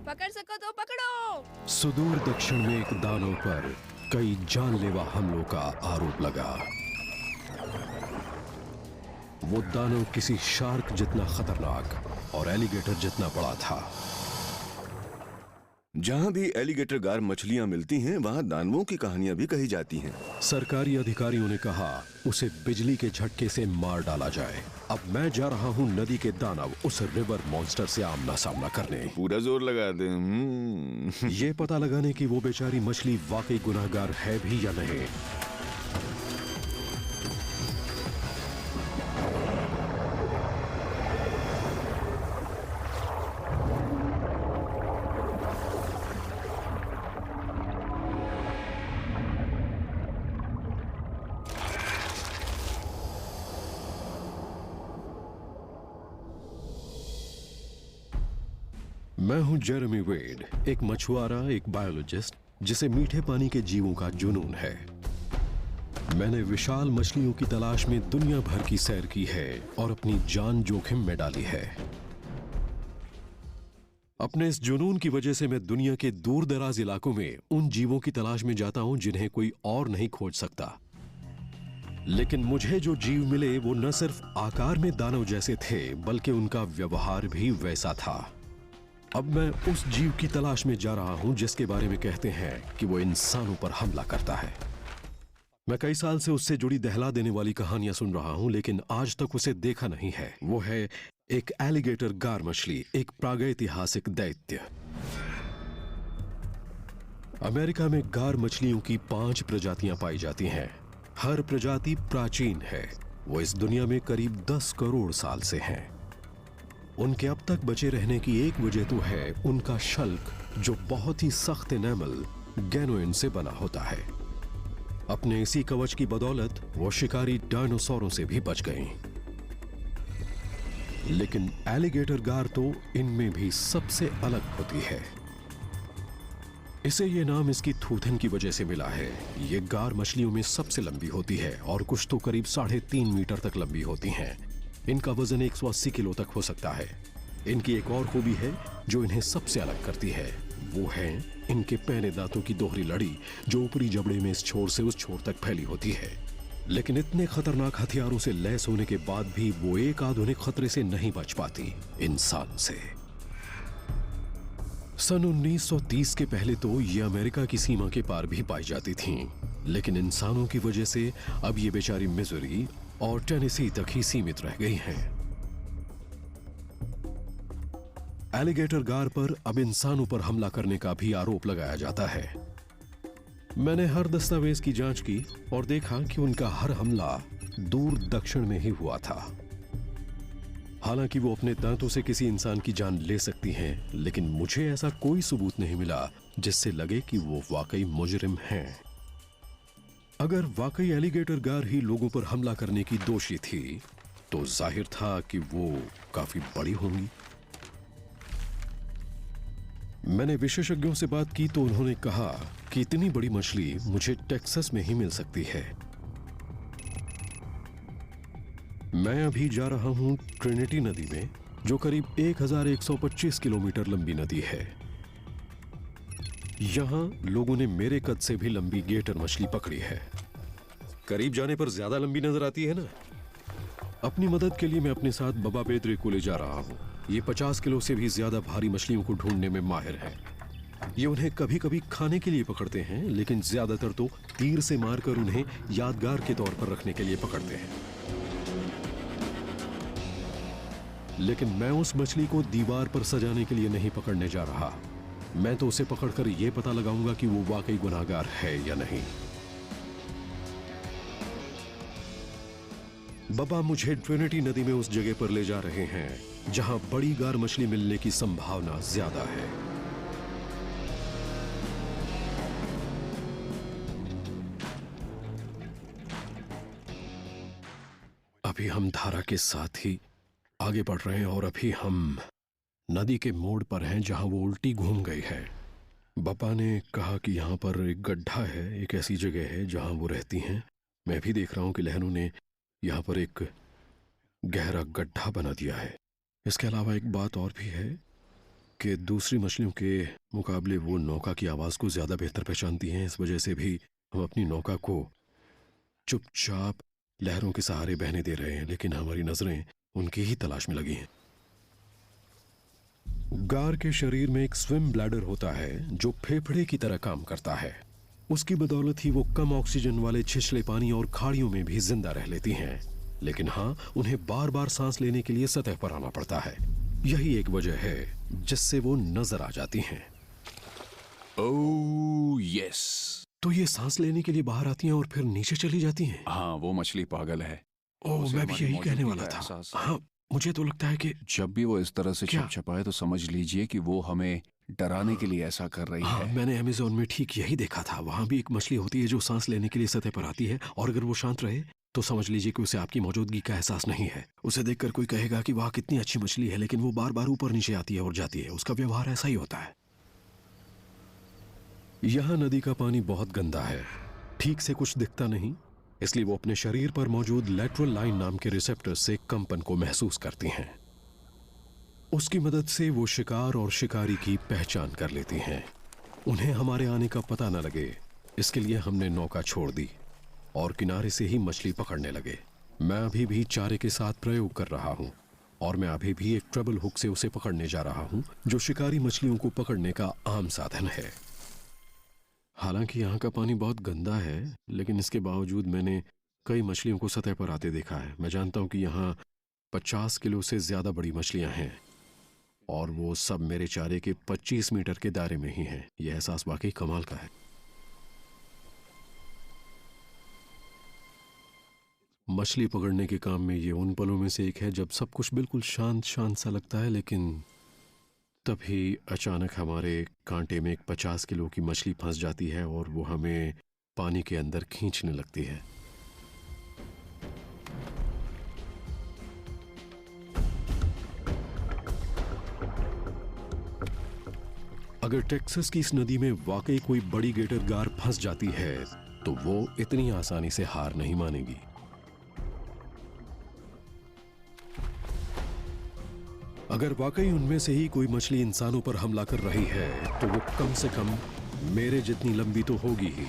पकड़ सको तो पकड़ो। सुदूर दक्षिण में एक दानव पर कई जानलेवा हमलों का आरोप लगा। वो दानव किसी शार्क जितना खतरनाक और एलिगेटर जितना बड़ा था। जहां भी एलिगेटर गार मछलियां मिलती हैं, वहां दानवों की कहानियां भी कही जाती हैं। सरकारी अधिकारियों ने कहा उसे बिजली के झटके से मार डाला जाए। अब मैं जा रहा हूं नदी के दानव उस रिवर मॉन्स्टर से आमना सामना करने। पूरा जोर लगा दे। ये पता लगाने की वो बेचारी मछली वाकई गुनाहगार है भी या नहीं। मैं हूं जेरेमी वेड, एक मछुआरा, एक बायोलॉजिस्ट जिसे मीठे पानी के जीवों का जुनून है। मैंने विशाल मछलियों की तलाश में दुनिया भर की सैर की है और अपनी जान जोखिम में डाली है। अपने इस जुनून की वजह से मैं दुनिया के दूर दराज इलाकों में उन जीवों की तलाश में जाता हूं जिन्हें कोई और नहीं खोज सकता। लेकिन मुझे जो जीव मिले वो न सिर्फ आकार में दानव जैसे थे, बल्कि उनका व्यवहार भी वैसा था। अब मैं उस जीव की तलाश में जा रहा हूं जिसके बारे में कहते हैं कि वो इंसानों पर हमला करता है। मैं कई साल से उससे जुड़ी दहला देने वाली कहानियां सुन रहा हूं, लेकिन आज तक उसे देखा नहीं है। वो है एक एलिगेटर गार मछली, एक प्रागैतिहासिक दैत्य। अमेरिका में गार मछलियों की 5 प्रजातियां पाई जाती हैं। हर प्रजाति प्राचीन है। वो इस दुनिया में करीब 10 करोड़ साल से हैं। उनके अब तक बचे रहने की एक वजह तो है उनका शल्क, जो बहुत ही सख्त एनामल गैनोइन से बना होता है। अपने इसी कवच की बदौलत वो शिकारी डायनासोरों से भी बच गईं। लेकिन एलिगेटर गार तो इनमें भी सबसे अलग होती है। इसे ये नाम इसकी थूथन की वजह से मिला है। ये गार मछलियों में सबसे लंबी होती है और कुछ तो करीब 3.5 मीटर तक लंबी होती हैं। इनका वजन 180 किलो तक हो सकता है। इनकी एक और खूबी है जो इन्हें सबसे अलग करती है। वो है इनके पहने दांतों की दोहरी लड़ी, जो ऊपरी जबड़े में इस छोर से उस छोर तक फैली होती है। लेकिन इतने खतरनाक हथियारों से लैस होने के बाद भी वो एक आधुनिक खतरे से नहीं बच पाती, इंसान से। सन 1930 के पहले तो ये अमेरिका की सीमा के पार भी पाई जाती थीं, लेकिन इंसानों की वजह से अब ये बेचारी मिजोरी और टेनेसी तक ही सीमित रह गई हैं। एलिगेटर गार पर अब इंसानों पर हमला करने का भी आरोप लगाया जाता है। मैंने हर दस्तावेज की जांच की और देखा कि उनका हर हमला दूर दक्षिण में ही हुआ था। हालांकि वो अपने दांतों से किसी इंसान की जान ले सकती हैं, लेकिन मुझे ऐसा कोई सबूत नहीं मिला जिससे लगे कि वो वाकई मुजरिम हैं। अगर वाकई एलिगेटर गार ही लोगों पर हमला करने की दोषी थी, तो जाहिर था कि वो काफी बड़ी होंगी। मैंने विशेषज्ञों से बात की तो उन्होंने कहा कि इतनी बड़ी मछली मुझे टेक्सास में ही मिल सकती है। मैं अभी जा रहा हूं ट्रिनिटी नदी में, जो करीब 1125 किलोमीटर लंबी नदी है। यहां लोगों ने मेरे कद से भी लंबी गेटर मछली पकड़ी है। करीब जाने पर ज्यादा लंबी नजर आती है ना। अपनी मदद के लिए मैं अपने साथ बबा बेदरे को ले जा रहा हूं। ये 50 किलो से भी ज्यादा भारी मछलियों को ढूंढने में माहिर है। ये उन्हें कभी कभी खाने के लिए पकड़ते हैं, लेकिन ज्यादातर तो तीर से मारकर उन्हें यादगार के तौर पर रखने के लिए पकड़ते हैं। लेकिन मैं उस मछली को दीवार पर सजाने के लिए नहीं पकड़ने जा रहा। मैं तो उसे पकड़कर यह पता लगाऊंगा कि वो वाकई गुनाहगार है या नहीं। बबा मुझे ट्रिनिटी नदी में उस जगह पर ले जा रहे हैं जहां बड़ी गार मछली मिलने की संभावना ज्यादा है। अभी हम धारा के साथ ही आगे बढ़ रहे हैं और अभी हम नदी के मोड़ पर हैं जहां वो उल्टी घूम गई है। बब्बा ने कहा कि यहाँ पर एक गड्ढा है, एक ऐसी जगह है जहां वो रहती हैं। मैं भी देख रहा हूं कि लहरों ने यहाँ पर एक गहरा गड्ढा बना दिया है। इसके अलावा एक बात और भी है, कि दूसरी मछलियों के मुकाबले वो नौका की आवाज को ज्यादा बेहतर पहचानती हैं। इस वजह से भी हम अपनी नौका को चुपचाप लहरों के सहारे बहने दे रहे हैं, लेकिन हमारी नजरें उनकी ही तलाश में लगी हैं। गार के शरीर में एक स्विम ब्लैडर होता है जो फेफड़े की तरह काम करता है। उसकी बदौलत ही वो कम ऑक्सीजन वाले छिछले पानी और खाड़ियों में भी जिंदा रह लेती हैं। लेकिन हाँ, उन्हें बार बार सांस लेने के लिए सतह पर आना पड़ता है। यही एक वजह है जिससे वो नजर आ जाती हैं। Oh yes. तो ये सांस लेने के लिए बाहर आती हैं और फिर नीचे चली जाती हैं। हाँ, वो मछली पागल है। ओह, उसे मैं भी हमारी यही कहने मौजूदगी वाला का था। एहसास है। हाँ, मुझे तो लगता है कि जब भी वो इस तरह से क्या? छपछपाए तो समझ लीजिए कि वो हमें डराने के लिए ऐसा कर रही हाँ, है। मैंने अमेज़न में ठीक यही देखा था। वहां भी एक मछली होती है जो सांस लेने के लिए सतह पर आती है, और अगर वो शांत रहे तो समझ लीजिए कि उसे आपकी मौजूदगी का एहसास नहीं है। उसे देखकर कोई कहेगा कि वाह कितनी अच्छी मछली है, लेकिन वो बार बार ऊपर नीचे आती है और जाती है। उसका व्यवहार ऐसा ही होता है। यहाँ नदी का पानी बहुत गंदा है, ठीक से कुछ दिखता नहीं, इसलिए वो अपने शरीर पर मौजूद लैटरल लाइन नाम के रिसेप्टर से कंपन को महसूस करती हैं। उसकी मदद से वो शिकार और शिकारी की पहचान कर लेती हैं। उन्हें हमारे आने का पता न लगे, इसके लिए हमने नौका छोड़ दी और किनारे से ही मछली पकड़ने लगे। मैं अभी भी चारे के साथ प्रयोग कर रहा हूँ, और मैं अभी भी एक ट्रबल हुक से उसे पकड़ने जा रहा हूँ, जो शिकारी मछलियों को पकड़ने का आम साधन है। हालांकि यहाँ का पानी बहुत गंदा है, लेकिन इसके बावजूद मैंने कई मछलियों को सतह पर आते देखा है। मैं जानता हूँ कि यहाँ 50 किलो से ज्यादा बड़ी मछलियाँ हैं, और वो सब मेरे चारे के 25 मीटर के दायरे में ही हैं। यह एहसास वाकई कमाल का है। मछली पकड़ने के काम में ये उन पलों में से एक है जब सब कुछ बिल्कुल शांत शांत सा लगता है, लेकिन तभी अचानक हमारे कांटे में एक 50 किलो की मछली फंस जाती है और वो हमें पानी के अंदर खींचने लगती है। अगर टेक्सास की इस नदी में वाकई कोई बड़ी गेटर गार फंस जाती है तो वो इतनी आसानी से हार नहीं मानेगी। अगर वाकई उनमें से ही कोई मछली इंसानों पर हमला कर रही है तो वो कम से कम मेरे जितनी लंबी तो होगी ही।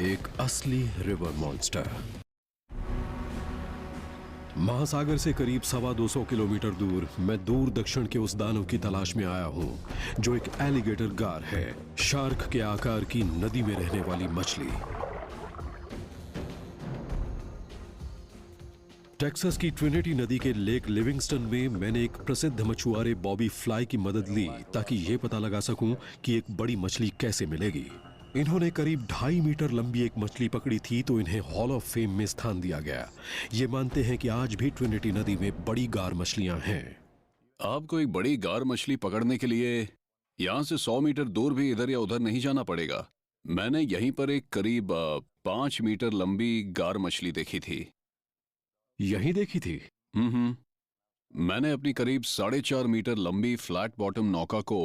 एक असली रिवर मॉन्स्टर। महासागर से करीब 225 किलोमीटर दूर मैं दूर दक्षिण के उस दानव की तलाश में आया हूं जो एक एलिगेटर गार है, शार्क के आकार की नदी में रहने वाली मछली। टेक्सास की ट्रिनिटी नदी के लेक लिविंगस्टन में मैंने एक प्रसिद्ध मछुआरे बॉबी फ्लाई की मदद ली ताकि यह पता लगा सकूं कि एक बड़ी मछली कैसे मिलेगी। इन्होंने करीब 2.5 मीटर लंबी एक मछली पकड़ी थी, तो इन्हें हॉल ऑफ फेम में स्थान दिया गया। ये मानते हैं कि आज भी ट्रिनिटी नदी में बड़ी गार मछलियां हैं। आपको एक बड़ी गार मछली पकड़ने के लिए यहाँ से 100 मीटर दूर भी इधर या उधर नहीं जाना पड़ेगा। मैंने यहीं पर एक करीब 5 मीटर लंबी गार मछली देखी थी। यहीं देखी थी? मैंने अपनी करीब 4.5 मीटर लंबी फ्लैट बॉटम नौका को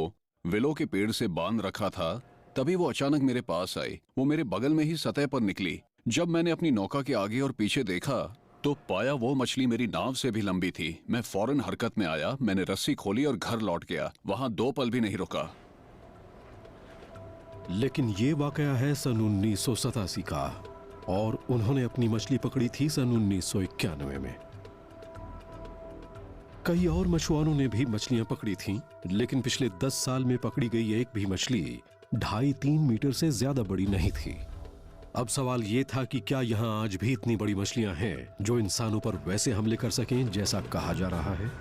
विलो के पेड़ से बांध रखा था, तभी वो अचानक मेरे पास आई। वो मेरे बगल में ही सतह पर निकली। जब मैंने अपनी नौका के आगे और पीछे देखा तो पाया वो मछली मेरी नाव से भी लंबी थी। मैं फौरन हरकत में आया, मैंने रस्सी खोली और घर लौट गया। वहां 2 पल भी नहीं रुका। लेकिन ये वाकया है सन 1987 का, और उन्होंने अपनी मछली पकड़ी थी सन 1991 में। कई और मछुआरों ने भी मछलियां पकड़ी थीं, लेकिन पिछले 10 साल में पकड़ी गई एक भी मछली 2.5-3 मीटर से ज्यादा बड़ी नहीं थी। अब सवाल यह था कि क्या यहां आज भी इतनी बड़ी मछलियां हैं जो इंसानों पर वैसे हमले कर सकें जैसा कहा जा रहा है?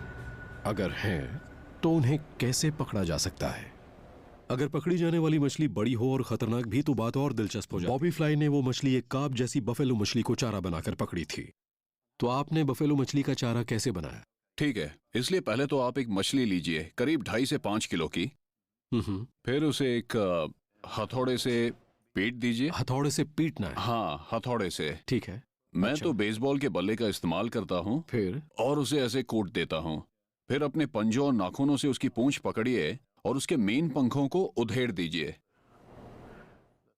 अगर हैं, तो उन्हें कैसे पकड़ा जा सकता है? अगर पकड़ी जाने वाली मछली बड़ी हो और खतरनाक भी तो बात और दिलचस्प हो जाए। बॉबी फ्लाई ने वो मछली एक कार्प जैसी बफेलो मछली को चारा बनाकर पकड़ी थी। तो आपने बफेलो मछली का चारा कैसे बनाया? ठीक है, इसलिए पहले तो आप एक मछली लीजिए करीब 2.5 से 5 किलो की। फिर उसे एक हथौड़े से पीट दीजिए। हथौड़े से पीटना है? हाँ, हथौड़े से। ठीक है। मैं अच्छा। तो बेसबॉल के बल्ले का इस्तेमाल करता हूँ फिर? और उसे ऐसे कूट देता हूँ। फिर अपने पंजों और नाखूनों से उसकी पूंछ पकड़िए और उसके मेन पंखों को उधेड़ दीजिए।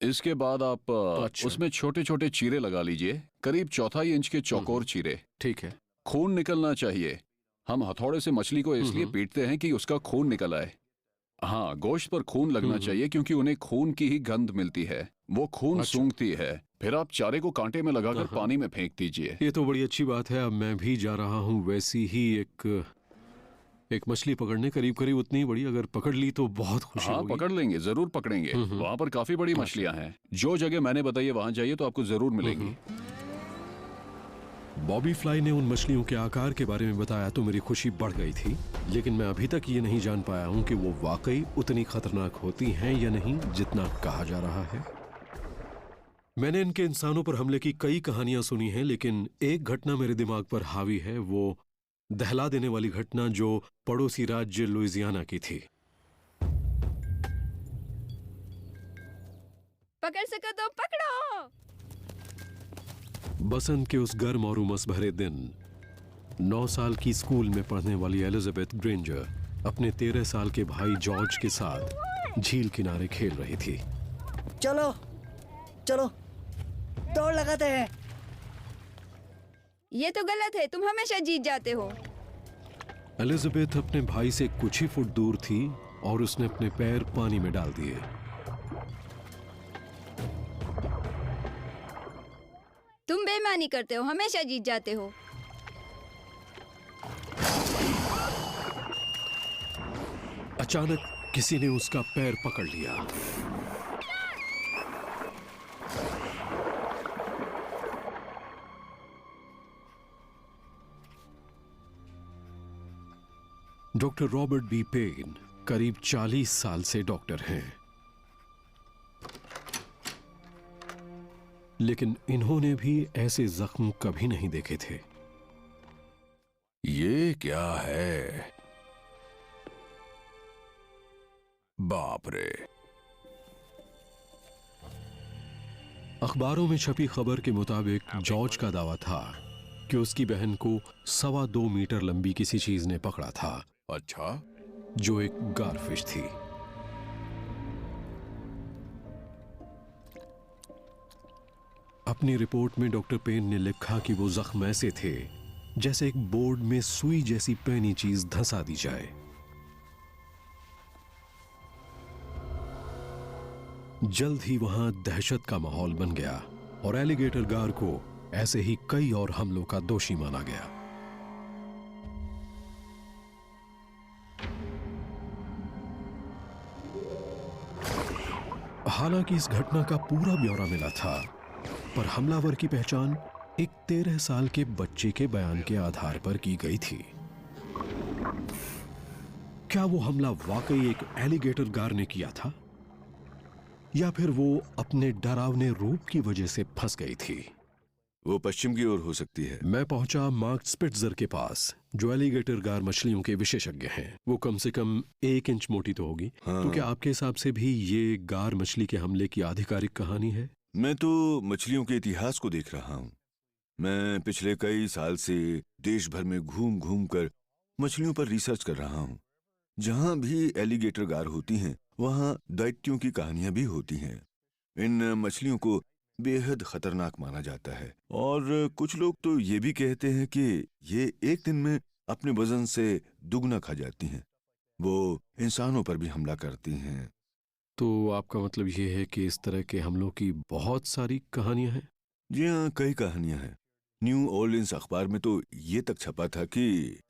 इसके बाद आप अच्छा। उसमें छोटे छोटे चीरे लगा लीजिए, करीब 1/4 इंच के चौकोर चीरे। ठीक है। खून निकलना चाहिए। हम हथौड़े से मछली को इसलिए पीटते हैं कि उसका खून निकल आए। हाँ, गोश्त पर खून लगना चाहिए क्योंकि उन्हें खून की ही गंध मिलती है। वो खून सूंघती है। फिर आप चारे को कांटे में लगाकर पानी में फेंक दीजिए। ये तो बड़ी अच्छी बात है। अब मैं भी जा रहा हूँ वैसी ही एक मछली पकड़ने, करीब करीब उतनी बड़ी। अगर पकड़ ली तो बहुत खुशी हाँ, होगी। पकड़ लेंगे, जरूर पकड़ेंगे। वहाँ पर काफी बड़ी मछलियाँ हैं। जो जगह मैंने बताई है वहाँ जाइए तो आपको जरूर मिलेंगी। बॉबी फ्लाई ने उन मछलियों के आकार के बारे में बताया तो मेरी खुशी बढ़ गई थी, लेकिन मैं अभी तक ये नहीं जान पाया हूँ कि वो वाकई उतनी खतरनाक होती हैं या नहीं जितना कहा जा रहा है। मैंने इनके इंसानों पर हमले की कई कहानियां सुनी हैं, लेकिन एक घटना मेरे दिमाग पर हावी है, वो दहला देने वाली घटना जो पड़ोसी राज्य लुइजियाना की थी। पकड़ सको तो पकड़ो। बसंत के उस गर्म और उमस भरे दिन 9 साल की स्कूल में पढ़ने वाली एलिजाबेथ ग्रेंजर अपने 13 साल के भाई जॉर्ज के साथ झील किनारे खेल रही थी। चलो चलो दौड़ लगाते हैं। ये तो गलत है, तुम हमेशा जीत जाते हो। एलिजाबेथ अपने भाई से कुछ ही फुट दूर थी और उसने अपने पैर पानी में डाल दिए। तुम बेईमानी करते हो, हमेशा जीत जाते हो। अचानक किसी ने उसका पैर पकड़ लिया। डॉक्टर रॉबर्ट बी पेन करीब 40 साल से डॉक्टर हैं, लेकिन इन्होंने भी ऐसे जख्म कभी नहीं देखे थे। ये क्या है? बाप रे! अखबारों में छपी खबर के मुताबिक जॉर्ज का दावा था कि उसकी बहन को 2.25 मीटर लंबी किसी चीज ने पकड़ा था, अच्छा, जो एक गारफिश थी। अपनी रिपोर्ट में डॉक्टर पेन ने लिखा कि वो जख्म ऐसे थे जैसे एक बोर्ड में सुई जैसी पैनी चीज धंसा दी जाए। जल्द ही वहां दहशत का माहौल बन गया और एलिगेटर गार को ऐसे ही कई और हमलों का दोषी माना गया। हालांकि इस घटना का पूरा ब्यौरा मिला था, पर हमलावर की पहचान एक 13 साल के बच्चे के बयान के आधार पर की गई थी। क्या वो हमला वाकई एक एलिगेटर गार ने किया था, या फिर वो अपने डरावने रूप की वजह से फंस गई थी? वो पश्चिम की ओर हो सकती है। मैं पहुंचा मार्क स्पिट्जर के पास, जो एलिगेटर गार मछलियों के विशेषज्ञ हैं। वो कम से कम 1 इंच मोटी तो होगी। हाँ। तो क्या आपके हिसाब से भी ये गार मछली के हमले की आधिकारिक कहानी है? मैं तो मछलियों के इतिहास को देख रहा हूँ। मैं पिछले कई साल से देश भर में घूम घूम कर मछलियों पर रिसर्च कर रहा हूँ। जहाँ भी एलिगेटर गार होती हैं, वहाँ दैत्यों की कहानियां भी होती हैं। इन मछलियों को बेहद खतरनाक माना जाता है और कुछ लोग तो ये भी कहते हैं कि ये एक दिन में अपने वजन से दुगना खा जाती हैं। वो इंसानों पर भी हमला करती हैं। तो आपका मतलब ये है कि इस तरह के हमलों की बहुत सारी कहानियां हैं? जी हाँ, कई कहानियां हैं। न्यू ऑर्लिन्स अखबार में तो ये तक छपा था कि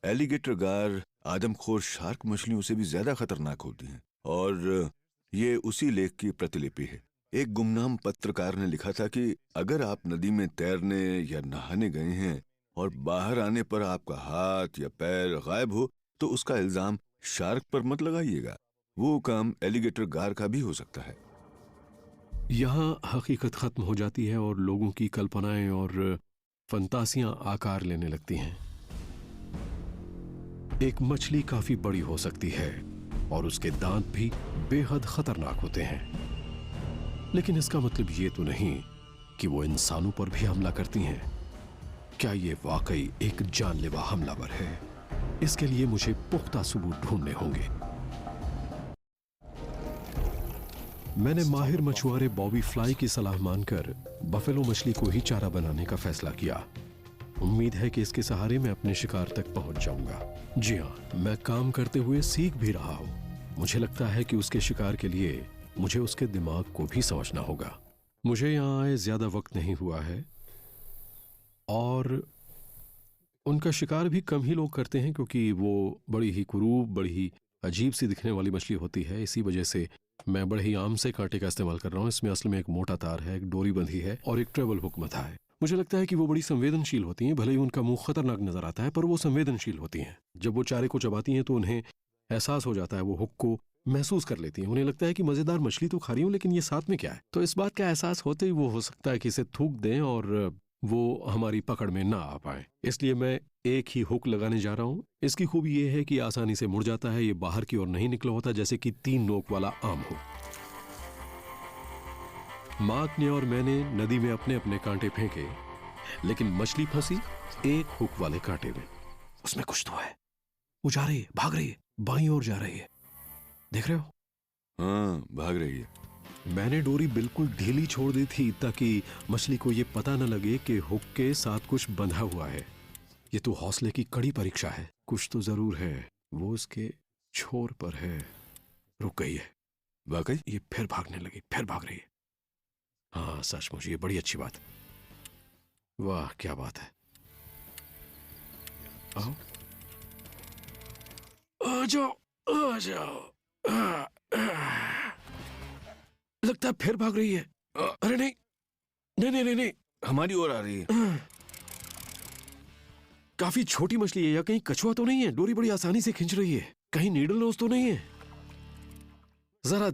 एलिगेटर गार आदमखोर शार्क मछलियों से भी ज्यादा खतरनाक होती हैं, और ये उसी लेख की प्रतिलिपि है। एक गुमनाम पत्रकार ने लिखा था कि अगर आप नदी में तैरने या नहाने गए हैं और बाहर आने पर आपका हाथ या पैर गायब हो तो उसका इल्जाम शार्क पर मत लगाइएगा। वो काम एलिगेटर गार का भी हो सकता है। यहाँ हकीकत खत्म हो जाती है और लोगों की कल्पनाएं और फंतासियां आकार लेने लगती हैं। एक मछली काफी बड़ी हो सकती है और उसके दांत भी बेहद खतरनाक होते हैं, लेकिन इसका मतलब ये तो नहीं कि वो इंसानों पर भी हमला करती हैं। क्या ये वाकई एक जानलेवा हमलावर है? इसके लिए मुझे पुख्ता सबूत ढूंढने होंगे। मैंने माहिर मछुआरे बॉबी फ्लाई की सलाह मानकर बफेलो मछली को ही चारा बनाने का फैसला किया। उम्मीद है कि इसके सहारे मैं अपने शिकार तक पहुंच जाऊंगा। जी हाँ, मैं काम करते हुए सीख भी रहा हूँ। मुझे लगता है कि उसके शिकार के लिए मुझे उसके दिमाग को भी समझना होगा। मुझे यहाँ आए ज्यादा वक्त नहीं हुआ है और उनका शिकार भी कम ही लोग करते हैं, क्योंकि वो बड़ी ही कुरूप, बड़ी ही अजीब सी दिखने वाली मछली होती है। इसी वजह से मैं बड़े ही आम से कांटे का इस्तेमाल कर रहा हूँ। इसमें असल में एक मोटा तार है, एक डोरी बंधी है और एक ट्रेबल हुक मथा है। मुझे लगता है कि वो बड़ी संवेदनशील होती हैं। भले ही उनका मुंह खतरनाक नजर आता है, पर वो संवेदनशील होती हैं। जब वो चारे को चबाती हैं तो उन्हें एहसास हो जाता है, वो हुक को महसूस कर लेती हैं। उन्हें लगता है कि मजेदार मछली तो खा रही हूं, लेकिन ये साथ में क्या है। तो इस बात का एहसास होते ही वो हो सकता है कि इसे थूक दें और वो हमारी पकड़ में ना आ पाए। इसलिए मैं एक ही हुक लगाने जा रहा हूं। इसकी खूबी ये है कि आसानी से मुड़ जाता है। ये बाहर की ओर नहीं निकला होता, जैसे कि 3 नोक वाला आम हो। मार्क ने और मैंने नदी में अपने अपने कांटे फेंके, लेकिन मछली फंसी एक हुक वाले कांटे में। उसमें कुछ तो है। वो जा रही है, भाग रही है, बाईं ओर जा रही है। देख रहे हो? हाँ, भाग रही है। मैंने डोरी बिल्कुल ढीली छोड़ दी थी ताकि मछली को ये पता न लगे कि हुक के साथ कुछ बंधा हुआ है। ये तो हौसले की कड़ी परीक्षा है। कुछ तो जरूर है। वो उसके छोर पर है। रुक गई है। वाकई? ये फिर भागने लगी, फिर भाग रही है। हाँ, सचमुच ये बड़ी अच्छी बात। वाह, क्या बात है। आओ, आ जाओ, आ जाओ। लगता है फिर भाग रही है। अरे नहीं नहीं नहीं नहीं, नहीं। हमारी ओर आ रही है। काफी छोटी मछली है, या कहीं कछुआ तो नहीं है? डोरी बड़ी आसानी से खींच रही है। कहीं नीडल नोज तो नहीं है? जरा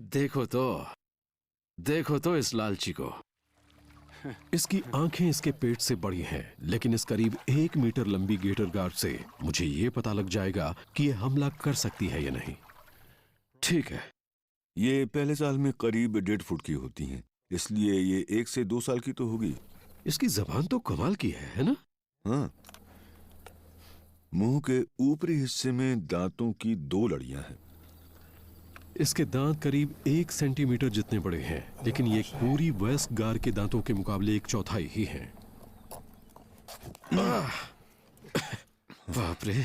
देखो तो इस लालची को। इसकी आंखें इसके पेट से बड़ी हैं, लेकिन इस करीब 1 मीटर लंबी गेटर गार्ड से मुझे ये पता लग जाएगा कि ये हमला कर सकती है या नहीं। ठीक है। ये पहले साल में करीब 1.5 फुट की होती हैं, इसलिए ये 1 से 2 साल की तो होगी। इसकी जबान तो कमाल की है ना? हाँ, मुंह के ऊपरी हिस्से में दांतों की 2 लड़ियां हैं। इसके दांत करीब 1 सेंटीमीटर जितने बड़े हैं, लेकिन ये पूरी वेस्ट गार के दांतों के मुकाबले 1/4 ही हैं। बाप रे!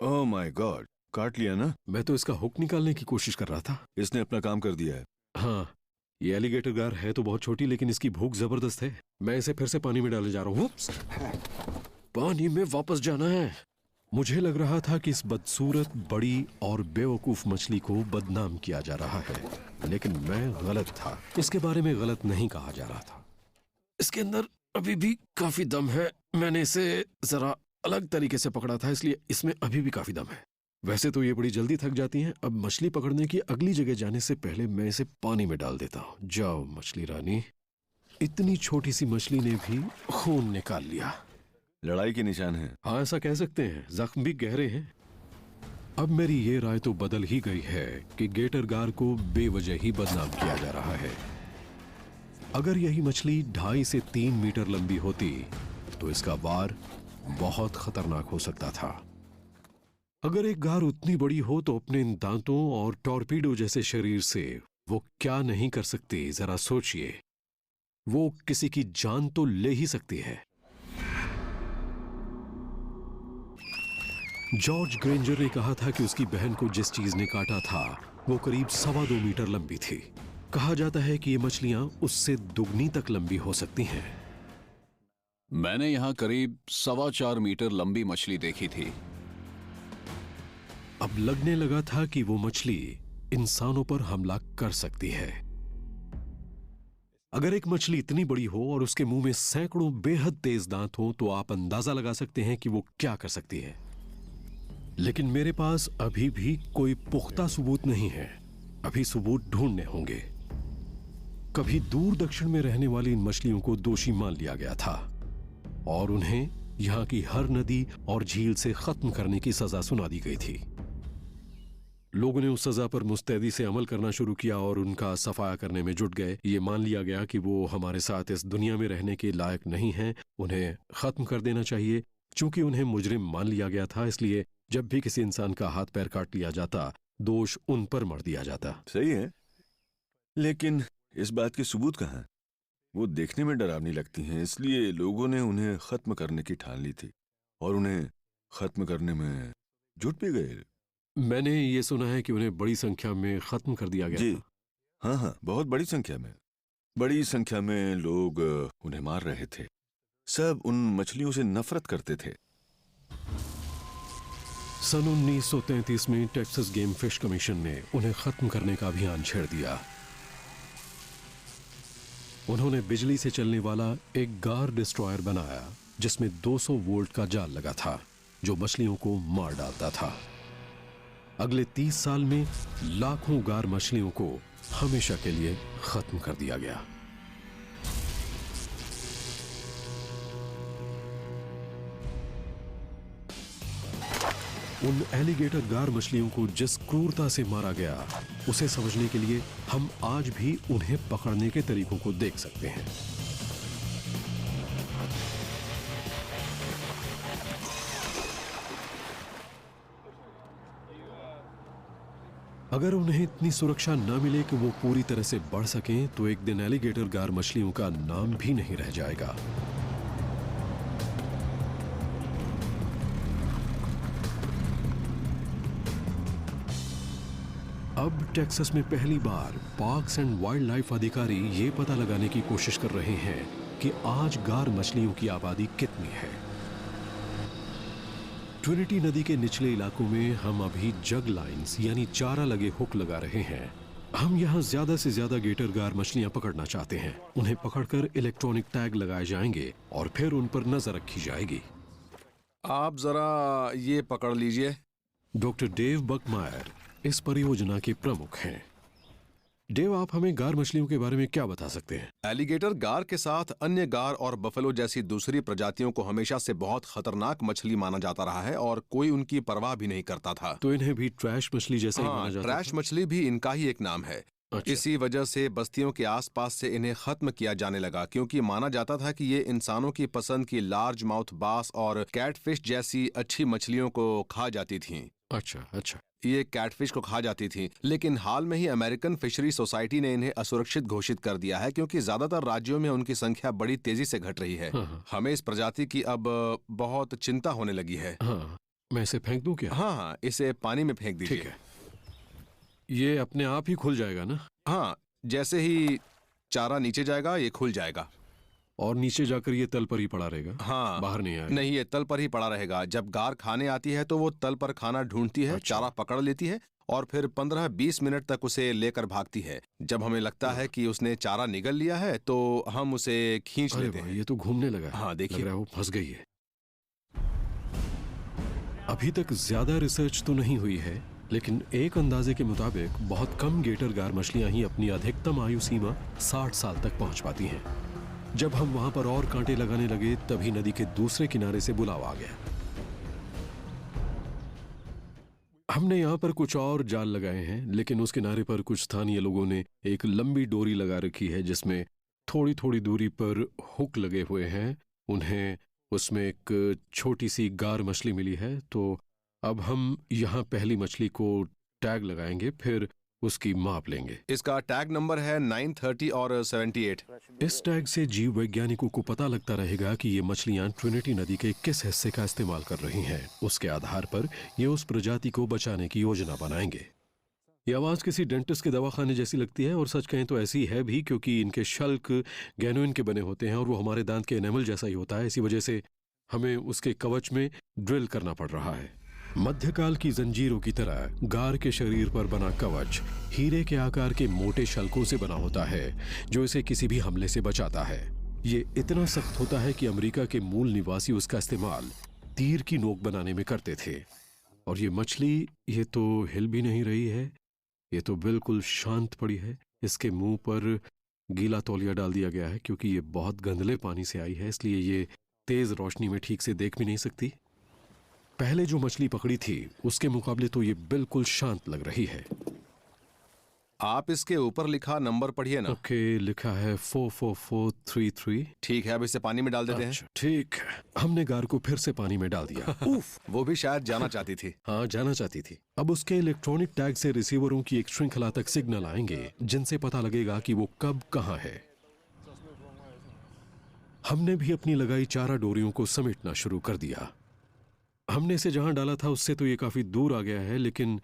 ओह माय गॉड, काट लिया ना? मैं तो इसका हुक निकालने की कोशिश कर रहा था। इसने अपना काम कर दिया है। हाँ, ये एलिगेटर गार है तो बहुत छोटी, लेकिन इसकी भूख जबरदस्त है। मैं इसे फिर से पानी में डालने जा रहा हूँ। पानी में वापस जाना है। मुझे लग रहा था कि इस बदसूरत, बड़ी और बेवकूफ मछली को बदनाम किया जा रहा है, लेकिन मैं गलत था। इसके बारे में गलत नहीं कहा जा रहा था। इसके अंदर अभी भी काफी दम है। मैंने इसे जरा अलग तरीके से पकड़ा था, इसलिए इसमें अभी भी काफी दम है। वैसे तो ये बड़ी जल्दी थक जाती हैं। अब मछली पकड़ने की अगली जगह जाने से पहले मैं इसे पानी में डाल देता हूँ। जाओ मछली रानी। इतनी छोटी सी मछली ने भी खून निकाल लिया। लड़ाई के निशान है। हाँ, ऐसा कह सकते हैं। जख्म भी गहरे हैं। अब मेरी ये राय तो बदल ही गई है कि गेटर गार को बेवजह ही बदनाम किया जा रहा है। अगर यही मछली 2.5 से 3 मीटर लंबी होती तो इसका वार बहुत खतरनाक हो सकता था। अगर एक गार उतनी बड़ी हो तो अपने इन दांतों और टॉर्पीडो जैसे शरीर से वो क्या नहीं कर सकती, जरा सोचिए। वो किसी की जान तो ले ही सकती है। जॉर्ज ग्रेंजर ने कहा था कि उसकी बहन को जिस चीज ने काटा था वो करीब 2.25 मीटर लंबी थी। कहा जाता है कि ये मछलियां उससे दुगनी तक लंबी हो सकती हैं। मैंने यहाँ करीब 4.25 मीटर लंबी मछली देखी थी। अब लगने लगा था कि वो मछली इंसानों पर हमला कर सकती है। अगर एक मछली इतनी बड़ी हो और उसके मुंह में सैकड़ों बेहद तेज दांत हो तो आप अंदाजा लगा सकते हैं कि वो क्या कर सकती है। लेकिन मेरे पास अभी भी कोई पुख्ता सबूत नहीं है। अभी सबूत ढूंढने होंगे। कभी दूर दक्षिण में रहने वाली इन मछलियों को दोषी मान लिया गया था और उन्हें यहां की हर नदी और झील से खत्म करने की सजा सुना दी गई थी। लोगों ने उस सजा पर मुस्तैदी से अमल करना शुरू किया और उनका सफाया करने में जुट गए। ये मान लिया गया कि वो हमारे साथ इस दुनिया में रहने के लायक नहीं हैं। उन्हें खत्म कर देना चाहिए। चूंकि उन्हें मुजरिम मान लिया गया था, इसलिए जब भी किसी इंसान का हाथ पैर काट लिया जाता, दोष उन पर मढ़ दिया जाता। सही है, लेकिन इस बात के सबूत कहाँ हैं? वो देखने में डरावनी लगती हैं, इसलिए लोगों ने उन्हें खत्म करने की ठान ली थी और उन्हें खत्म करने में जुट भी गए। मैंने ये सुना है कि उन्हें बड़ी संख्या में खत्म कर दिया गया जी था। हाँ हाँ, बहुत बड़ी संख्या में लोग उन्हें मार रहे थे। सब उन मछलियों से नफरत करते थे। सन 1933 में टेक्सास गेम फिश कमीशन ने उन्हें खत्म करने का अभियान छेड़ दिया। उन्होंने बिजली से चलने वाला एक गार डिस्ट्रॉयर बनाया जिसमें 200 वोल्ट का जाल लगा था जो मछलियों को मार डालता था। अगले 30 साल में लाखों गार मछलियों को हमेशा के लिए खत्म कर दिया गया। उन एलिगेटर गार मछलियों को जिस क्रूरता से मारा गया उसे समझने के लिए हम आज भी उन्हें पकड़ने के तरीकों को देख सकते हैं। अगर उन्हें इतनी सुरक्षा न मिले कि वो पूरी तरह से बढ़ सकें तो एक दिन एलिगेटर गार मछलियों का नाम भी नहीं रह जाएगा। अब टेक्सास में पहली बार पार्क्स एंड वाइल्ड लाइफ अधिकारी ये पता लगाने की कोशिश कर रहे हैं कि आज गार मछलियों की आबादी कितनी है। ट्रिनिटी नदी के निचले इलाकों में हम अभी जग लाइंस यानी चारा लगे हुक लगा रहे हैं। हम यहाँ ज्यादा से ज्यादा गेटर गार मछलियां पकड़ना चाहते हैं। उन्हें पकड़कर इलेक्ट्रॉनिक टैग लगाए जाएंगे और फिर उन पर नजर रखी जाएगी। आप जरा ये पकड़ लीजिए। डॉक्टर डेव बकमायर इस परियोजना के प्रमुख हैं। डेव, आप हमें गार मछलियों के बारे में क्या बता सकते हैं? एलिगेटर गार के साथ अन्य गार और बफेलो जैसी दूसरी प्रजातियों को हमेशा से बहुत खतरनाक मछली माना जाता रहा है और कोई उनकी परवाह भी नहीं करता था। तो इन्हें भी ट्रैश मछली जैसा ही माना हाँ, जाता ट्रैश था? मछली भी इनका ही एक नाम है। अच्छा। इसी वजह से बस्तियों के आसपास से इन्हें खत्म किया जाने लगा क्योंकि माना जाता था कि ये इंसानों की पसंद की लार्ज माउथ बास और कैटफिश जैसी अच्छी मछलियों को खा जाती थीं। अच्छा। ये कैटफिश को खा जाती थी, लेकिन हाल में ही अमेरिकन फिशरी सोसाइटी ने इन्हें असुरक्षित घोषित कर दिया है क्योंकि ज्यादातर राज्यों में उनकी संख्या बड़ी तेजी से घट रही है। हाँ। हमें इस प्रजाति की अब बहुत चिंता होने लगी है। हाँ, मैं इसे फेंक दूं क्या? हाँ, इसे पानी में फेंक दीजिए। ठीक है। ये अपने आप ही खुल जाएगा ना? हाँ, जैसे ही चारा नीचे जाएगा ये खुल जाएगा। और नीचे जाकर ये तल पर ही पड़ा रहेगा? हाँ, बाहर नहीं आएगा? नहीं, ये तल पर ही पड़ा रहेगा। जब गार खाने आती है तो वो तल पर खाना ढूंढती है, अच्छा। चारा पकड़ लेती है और फिर 15-20 मिनट तक उसे लेकर भागती है। जब हमें लगता है कि उसने चारा निगल लिया है तो हम उसे खींच अरे लेते वाह, हैं। ये तो घूमने लगा है। हाँ, देखिए। लग रहा है वो फंस गई है। अभी तक ज्यादा रिसर्च तो नहीं हुई है, लेकिन एक अंदाजे के मुताबिक बहुत कम गेटर गार मछलियां ही अपनी अधिकतम आयु सीमा 60 साल तक पहुंच पाती हैं। जब हम वहां पर और कांटे लगाने लगे तभी नदी के दूसरे किनारे से बुलावा आ गया। हमने यहाँ पर कुछ और जाल लगाए हैं, लेकिन उस किनारे पर कुछ स्थानीय लोगों ने एक लंबी डोरी लगा रखी है जिसमें थोड़ी थोड़ी दूरी पर हुक लगे हुए हैं। उन्हें उसमें एक छोटी सी गार मछली मिली है, तो अब हम यहाँ पहली मछली को टैग लगाएंगे, फिर उसकी माप लेंगे। इसका टैग नंबर है 930 और 78। इस टैग से जीव वैज्ञानिकों को पता लगता रहेगा कि ये मछलियां ट्रिनिटी नदी के किस हिस्से का इस्तेमाल कर रही हैं। उसके आधार पर ये उस प्रजाति को बचाने की योजना बनाएंगे। ये आवाज किसी डेंटिस्ट के दवाखाने जैसी लगती है, और सच कहें तो ऐसी है भी, क्योंकि इनके शल्क गैनुइन के बने होते हैं और वो हमारे दांत के एनेमल जैसा ही होता है। इसी वजह से हमें उसके कवच में ड्रिल करना पड़ रहा है। मध्यकाल की जंजीरों की तरह गार के शरीर पर बना कवच हीरे के आकार के मोटे शल्कों से बना होता है जो इसे किसी भी हमले से बचाता है। ये इतना सख्त होता है कि अमेरिका के मूल निवासी उसका इस्तेमाल तीर की नोक बनाने में करते थे। और ये मछली, ये तो हिल भी नहीं रही है, ये तो बिल्कुल शांत पड़ी है। इसके मुंह पर गीला तौलिया डाल दिया गया है क्योंकि ये बहुत गंदले पानी से आई है, इसलिए ये तेज रोशनी में ठीक से देख भी नहीं सकती। पहले जो मछली पकड़ी थी उसके मुकाबले तो ये बिल्कुल शांत लग रही है। आप इसके ऊपर लिखा नंबर पढ़िए ना। ओके, लिखा है 44433। ठीक है, अब इसे पानी में डाल देते हैं। अच्छा, ठीक है। हमने गार को फिर से पानी में डाल दिया। उफ, वो भी शायद जाना चाहती थी। हाँ, जाना चाहती थी। अब उसके इलेक्ट्रॉनिक टैग से रिसीवरों की एक श्रृंखला तक सिग्नल आएंगे जिनसे पता लगेगा कि वो कब कहाँ है। हमने भी अपनी लगाई चारा डोरियों को समेटना शुरू कर दिया। हमने इसे जहां डाला था उससे तो ये काफी दूर आ गया है, लेकिन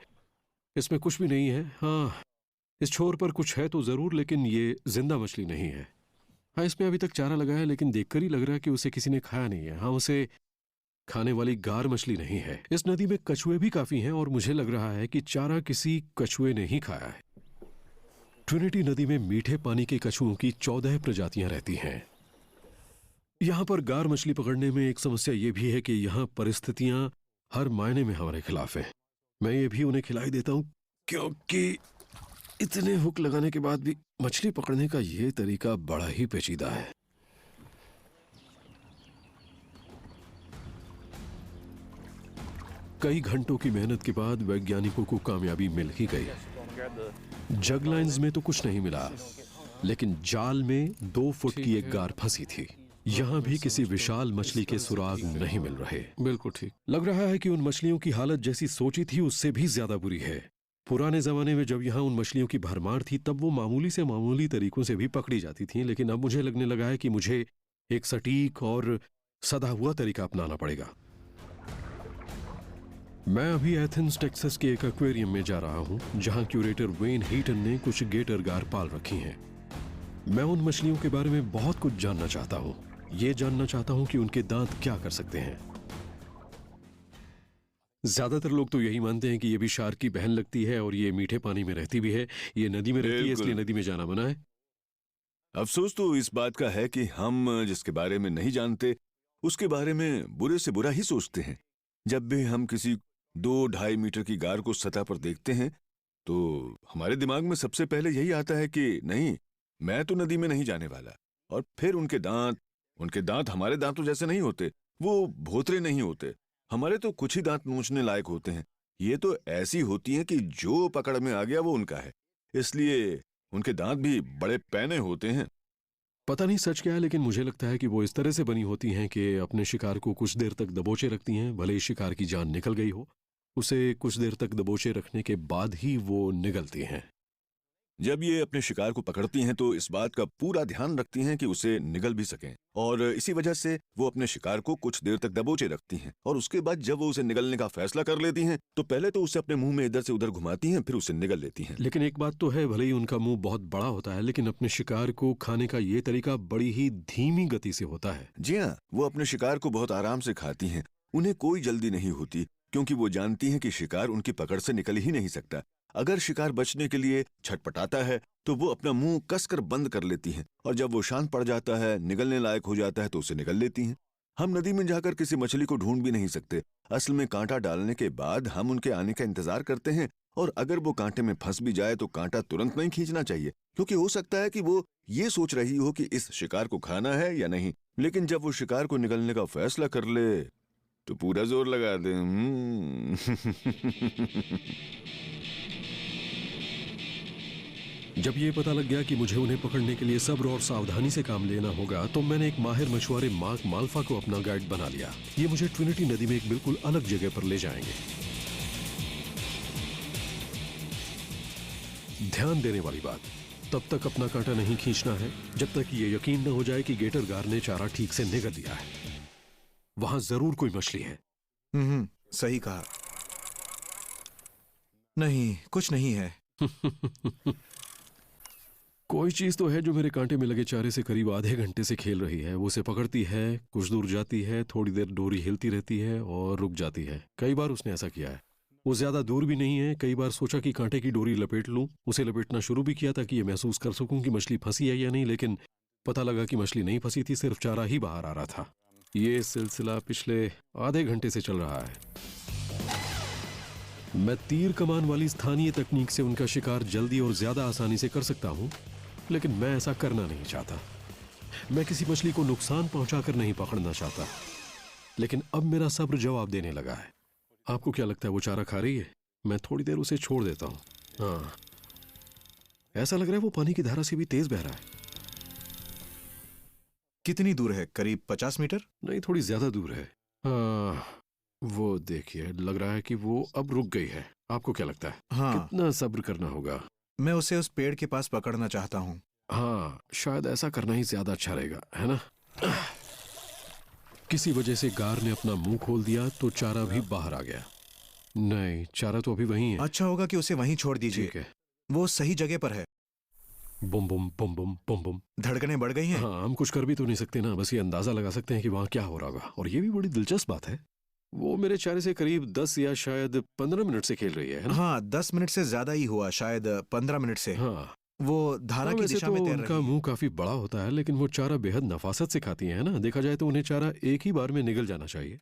इसमें कुछ भी नहीं है। हाँ, इस छोर पर कुछ है तो जरूर, लेकिन ये जिंदा मछली नहीं है। हाँ, इसमें अभी तक चारा लगा है, लेकिन देखकर ही लग रहा है कि उसे किसी ने खाया नहीं है। हाँ, उसे खाने वाली गार मछली नहीं है। इस नदी में कछुए भी काफी हैं और मुझे लग रहा है कि चारा किसी कछुए ने ही खाया है। ट्रिनिटी नदी में मीठे पानी के कछुओं की 14 प्रजातियां रहती हैं। यहां पर गार मछली पकड़ने में एक समस्या यह भी है कि यहां परिस्थितियां हर मायने में हमारे खिलाफ हैं। मैं ये भी उन्हें खिलाई देता हूं क्योंकि इतने हुक लगाने के बाद भी मछली पकड़ने का यह तरीका बड़ा ही पेचीदा है। कई घंटों की मेहनत के बाद वैज्ञानिकों को कामयाबी मिल ही गई। जग लाइंस में तो कुछ नहीं मिला, लेकिन जाल में 2 फुट की एक गार फंसी थी। यहाँ भी किसी विशाल मछली के सुराग नहीं मिल रहे। बिल्कुल ठीक लग रहा है कि उन मछलियों की हालत जैसी सोची थी उससे भी ज्यादा बुरी है। पुराने जमाने में जब यहाँ उन मछलियों की भरमार थी तब वो मामूली से मामूली तरीकों से भी पकड़ी जाती थी, लेकिन अब मुझे लगने लगा है कि मुझे एक सटीक और सदा हुआ तरीका अपनाना पड़ेगा। मैं अभी एथेंस टेक्सास के एक एक्वेरियम में जा रहा हूँ जहाँ क्यूरेटर वेन हीटन ने कुछ गेटर गार पाल रखी हैं। मैं उन मछलियों के बारे में बहुत कुछ जानना चाहता हूँ। ये जानना चाहता हूँ कि उनके दांत क्या कर सकते हैं। ज्यादातर लोग तो यही मानते हैं कि ये भी शार्क की बहन लगती है और ये मीठे पानी में रहती भी है। ये नदी में रहती है इसलिए नदी में जाना मना है। अफसोस तो इस बात का है कि हम जिसके बारे में नहीं जानते उसके बारे में बुरे से बुरा ही सोचते हैं। जब भी हम किसी 2-2.5 मीटर की गार को सतह पर देखते हैं तो हमारे दिमाग में सबसे पहले यही आता है कि नहीं, मैं तो नदी में नहीं जाने वाला। और फिर उनके दांत हमारे दांतों जैसे नहीं होते, वो भोतरे नहीं होते। हमारे तो कुछ ही दांत नोचने लायक होते हैं। ये तो ऐसी होती हैं कि जो पकड़ में आ गया वो उनका है, इसलिए उनके दांत भी बड़े पैने होते हैं। पता नहीं सच क्या है, लेकिन मुझे लगता है कि वो इस तरह से बनी होती हैं कि अपने शिकार को कुछ देर तक दबोचे रखती हैं। भले ही शिकार की जान निकल गई हो, उसे कुछ देर तक दबोचे रखने के बाद ही वो निगलती हैं। जब ये अपने शिकार को पकड़ती हैं तो इस बात का पूरा ध्यान रखती हैं कि उसे निगल भी सकें, और इसी वजह से वो अपने शिकार को कुछ देर तक दबोचे रखती हैं। और उसके बाद जब वो उसे निगलने का फैसला कर लेती हैं तो पहले तो उसे अपने मुंह में इधर से उधर घुमाती हैं, फिर उसे निगल लेती हैं। लेकिन एक बात तो है, भले ही उनका मुंह बहुत बड़ा होता है, लेकिन अपने शिकार को खाने का ये तरीका बड़ी ही धीमी गति से होता है। जी हाँ, वो अपने शिकार को बहुत आराम से खाती हैं। उन्हें कोई जल्दी नहीं होती क्योंकि वो जानती हैं कि शिकार उनकी पकड़ से निकल ही नहीं सकता। अगर शिकार बचने के लिए छटपटाता है तो वो अपना मुंह कसकर बंद कर लेती हैं, और जब वो शांत पड़ जाता है, निगलने लायक हो जाता है तो उसे निगल लेती हैं। हम नदी में जाकर किसी मछली को ढूंढ भी नहीं सकते। असल में कांटा डालने के बाद हम उनके आने का इंतजार करते हैं, और अगर वो कांटे में फंस भी जाए तो कांटा तुरंत नहीं खींचना चाहिए, क्योंकि हो सकता है कि वो ये सोच रही हो कि इस शिकार को खाना है या नहीं। लेकिन जब वो शिकार को निगलने का फैसला कर ले तो पूरा जोर लगा दे। जब ये पता लग गया कि मुझे उन्हें पकड़ने के लिए सब्र और सावधानी से काम लेना होगा तो मैंने एक माहिर मछुआरे मार्क माल्फा को अपना गाइड बना लिया। ये मुझे ट्रिनिटी नदी में एक बिल्कुल अलग जगह पर ले जाएंगे। ध्यान देने वाली बात, तब तक अपना कांटा नहीं खींचना है जब तक ये यकीन न हो जाए कि गेटर गार ने चारा ठीक से निगल लिया है। वहां जरूर कोई मछली है। सही कहा। नहीं, कुछ नहीं है। कोई चीज तो है जो मेरे कांटे में लगे चारे से करीब आधे घंटे से खेल रही है। वो उसे पकड़ती है, कुछ दूर जाती है, थोड़ी देर डोरी हिलती रहती है और रुक जाती है। कई बार उसने ऐसा किया है। वो ज्यादा दूर भी नहीं है। कई बार सोचा कि कांटे की डोरी लपेट लूं। उसे लपेटना शुरू भी किया ताकि ये महसूस कर सकूं कि मछली फंसी है या नहीं, लेकिन पता लगा कि मछली नहीं फंसी थी, सिर्फ चारा ही बाहर आ रहा था। ये सिलसिला पिछले आधे घंटे से चल रहा है। मैं तीर कमान वाली स्थानीय तकनीक से उनका शिकार जल्दी और ज्यादा आसानी से कर सकता हूं, लेकिन मैं ऐसा करना नहीं चाहता। मैं किसी मछली को नुकसान पहुंचाकर नहीं पकड़ना चाहता। लेकिन अब मेरा सब्र जवाब देने लगा है। आपको क्या लगता है वो चारा खा रही है? मैं थोड़ी देर उसे छोड़ देता हूं। हाँ, ऐसा लग रहा है वो पानी की धारा से भी तेज बह रहा है। कितनी दूर है? करीब 50 मीटर? नहीं, थोड़ी ज्यादा दूर है। हाँ, वो देखिए, लग रहा है कि वो अब रुक गई है। आपको क्या लगता है? हाँ, कितना सब्र करना होगा? मैं उसे उस पेड़ के पास पकड़ना चाहता हूँ। हाँ, शायद ऐसा करना ही ज्यादा अच्छा रहेगा, है ना? किसी वजह से गार ने अपना मुंह खोल दिया तो चारा भी बाहर आ गया। नहीं, चारा तो अभी वहीं है। अच्छा होगा कि उसे वहीं छोड़ दीजिए। ठीक है। वो सही जगह पर है। बुम बुम बुम बुम बुम बुम। धड़कनें बढ़ गई हैं। हाँ, हम कुछ कर भी तो नहीं सकते ना, बस ये अंदाजा लगा सकते हैं कि वहाँ क्या हो रहा होगा। और ये भी बड़ी दिलचस्प बात है, वो मेरे चारे से करीब 10 या शायद 15 मिनट से खेल रही है ना? हाँ, 10 मिनट से ज्यादा ही हुआ, शायद 15 मिनट से। हाँ, वो धारा की वैसे दिशा तो में तैर उनका रही है। मुंह काफी बड़ा होता है, लेकिन वो चारा बेहद नफासत से खाती है ना। देखा जाए तो उन्हें चारा एक ही बार में निगल जाना चाहिए।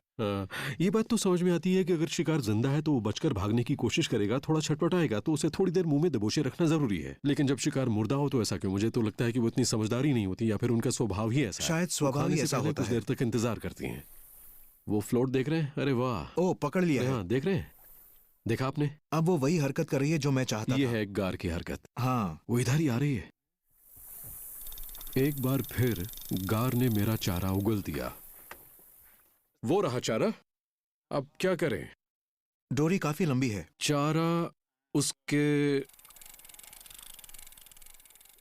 ये बात तो समझ में आती है कि अगर शिकार जिंदा है तो वो बचकर भागने की कोशिश करेगा, थोड़ा छटपटाएगा तो उसे थोड़ी देर मुंह में दबोचे रखना जरूरी है। लेकिन जब शिकार मुर्दा हो तो ऐसा क्यों? मुझे तो लगता है कि वो इतनी समझदारी नहीं होती, या फिर उनका स्वभाव ही ऐसा है। शायद वो स्वभाव खाने ही से ऐसा पहले होता कुछ है। देर तक इंतजार करती हैं। वो फ्लोट देख रहे हैं? अरे वाह! ओ, पकड़ लिया है। हाँ, देख रहे हैं? देखा आपने? अब वो वही हरकत कर रही है जो मैं चाहता ये था। है एक गार की हरकत। हाँ, वो इधर ही आ रही है। एक बार फिर गार ने मेरा चारा उगल दिया। वो रहा चारा। अब क्या करें? डोरी काफी लंबी है। चारा उसके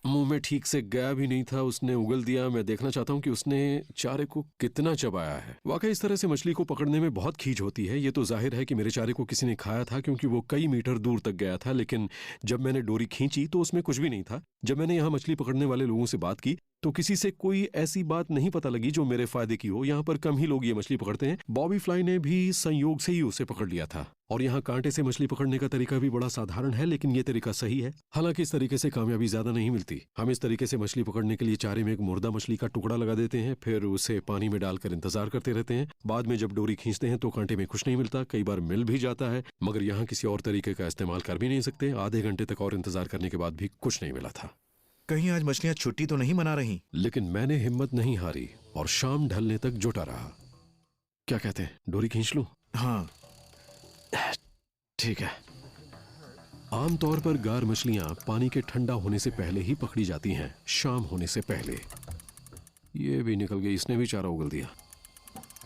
मुंह में ठीक से गया भी नहीं था, उसने उगल दिया। मैं देखना चाहता हूं कि उसने चारे को कितना चबाया है। वाकई इस तरह से मछली को पकड़ने में बहुत खींच होती है। ये तो जाहिर है कि मेरे चारे को किसी ने खाया था, क्योंकि वो कई मीटर दूर तक गया था। लेकिन जब मैंने डोरी खींची तो उसमें कुछ भी नहीं था। जब मैंने यहाँ मछली पकड़ने वाले लोगों से बात की तो किसी से कोई ऐसी बात नहीं पता लगी जो मेरे फायदे की हो। यहाँ पर कम ही लोग ये मछली पकड़ते हैं। बॉबी फ्लाई ने भी संयोग से ही उसे पकड़ लिया था। और यहाँ कांटे से मछली पकड़ने का तरीका भी बड़ा साधारण है, लेकिन ये तरीका सही है। हालांकि इस तरीके से कामयाबी ज्यादा नहीं मिलती। हम इस तरीके से मछली पकड़ने के लिए चारे में एक मुर्दा मछली का टुकड़ा लगा देते हैं, फिर उसे पानी में डालकर इंतजार करते रहते हैं। बाद में जब डोरी खींचते हैं तो कांटे में कुछ नहीं मिलता। कई बार मिल भी जाता है, मगर यहाँ किसी और तरीके का इस्तेमाल कर भी नहीं सकते। आधे घंटे तक और इंतजार करने के बाद भी कुछ नहीं मिला था। कहीं आज मछलियां छुट्टी तो नहीं मना रही? लेकिन मैंने हिम्मत नहीं हारी और शाम ढलने तक जुटा रहा। क्या कहते हैं, डोरी खींच लूं? हाँ, ठीक है। आमतौर पर गार मछलियां पानी के ठंडा होने से पहले ही पकड़ी जाती हैं, शाम होने से पहले। ये भी निकल गई, इसने भी चारा उगल दिया।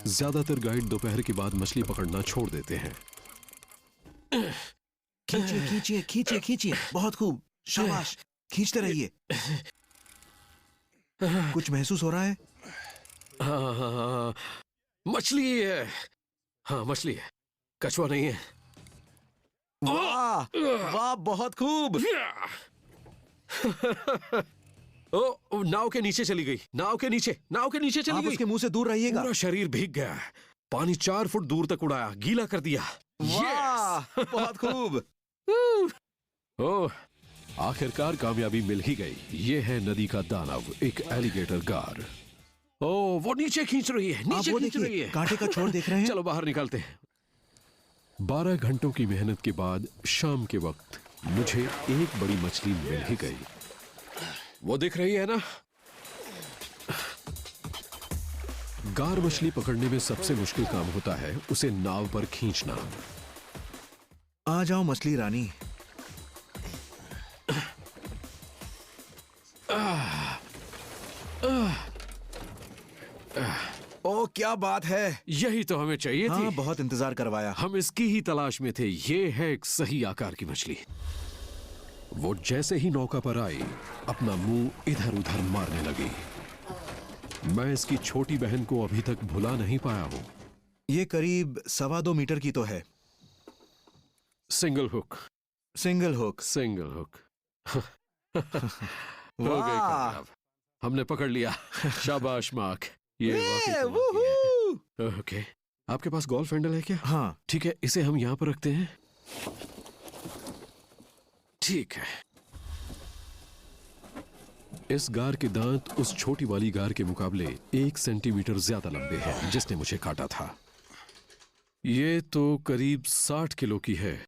ज्यादातर गाइड दोपहर के बाद मछली पकड़ना छोड़ देते हैं। खींचिए खींचिए खींचिए खींचिए, बहुत खूब, शाबाश, खींचते रहिए। कुछ महसूस हो रहा है? हाँ, मछली है। हाँ, मछली है, कछुआ नहीं है। वाह वाह, बहुत खूब। ओ, नाव के नीचे चली गई। नाव के नीचे चली आप गई। उसके मुंह से दूर रहिएगा। पूरा शरीर भीग गया। पानी 4 फुट दूर तक उड़ाया, गीला कर दिया। वाह, बहुत खूब। ओह, आखिरकार कामयाबी मिल ही गई। ये है नदी का दानव, एक एलिगेटर गार। ओह, वो नीचे खींच रही है, आप नीचे वो खींच रही देखिए, है। कांटे का छोर देख रहे हैं? चलो बाहर निकालते हैं। 12 घंटों की मेहनत के बाद शाम के वक्त मुझे एक बड़ी मछली मिल ही गई। वो दिख रही है ना? गार मछली पकड़ने में सबसे मुश्किल काम होता है उसे नाव पर खींचना। आ जाओ मछली रानी। ओ, क्या बात है। यही तो हमें चाहिए हाँ, थी। बहुत इंतजार करवाया। हम इसकी ही तलाश में थे। ये है एक सही आकार की मछली। वो जैसे ही नौका पर आई, अपना मुंह इधर उधर मारने लगी। मैं इसकी छोटी बहन को अभी तक भुला नहीं पाया हूं। ये करीब 2.25 मीटर की तो है। Single hook, single hook. Single hook. हो गई वाह, कामयाब। हमने पकड़ लिया। शाबाश मार्क। ये वाकई कमाल की वूहू। है। ओके, आपके पास गोल्फ हैंडल है क्या? हाँ, ठीक है, इसे हम यहां पर रखते हैं। ठीक है। इस गार के दांत उस छोटी वाली गार के मुकाबले 1 सेंटीमीटर ज्यादा लंबे हैं जिसने मुझे काटा था। ये तो करीब 60 किलो की है।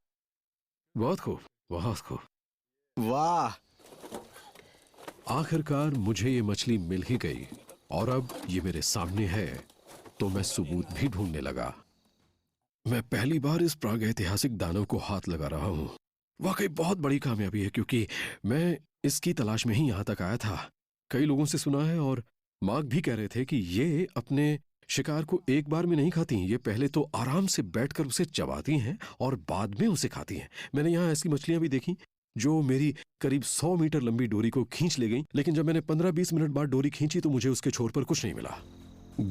बहुत खूब, बहुत खूब। वाह। आखिरकार मुझे ये मछली मिल ही गई और अब ये मेरे सामने है, तो मैं सबूत भी ढूंढने लगा। मैं पहली बार इस प्रागैतिहासिक दानव को हाथ लगा रहा हूं। वाकई बहुत बड़ी कामयाबी है, क्योंकि मैं इसकी तलाश में ही यहां तक आया था। कई लोगों से सुना है और मार्क भी कह रहे थे कि ये अपने शिकार को एक बार में नहीं खाती। ये पहले तो आराम से बैठकर उसे चबाती हैं और बाद में उसे खाती हैं। मैंने यहाँ ऐसी मछलियां भी देखी जो मेरी करीब 100 मीटर लंबी डोरी को खींच ले गई, लेकिन जब मैंने 15-20 मिनट बाद डोरी खींची तो मुझे उसके छोर पर कुछ नहीं मिला।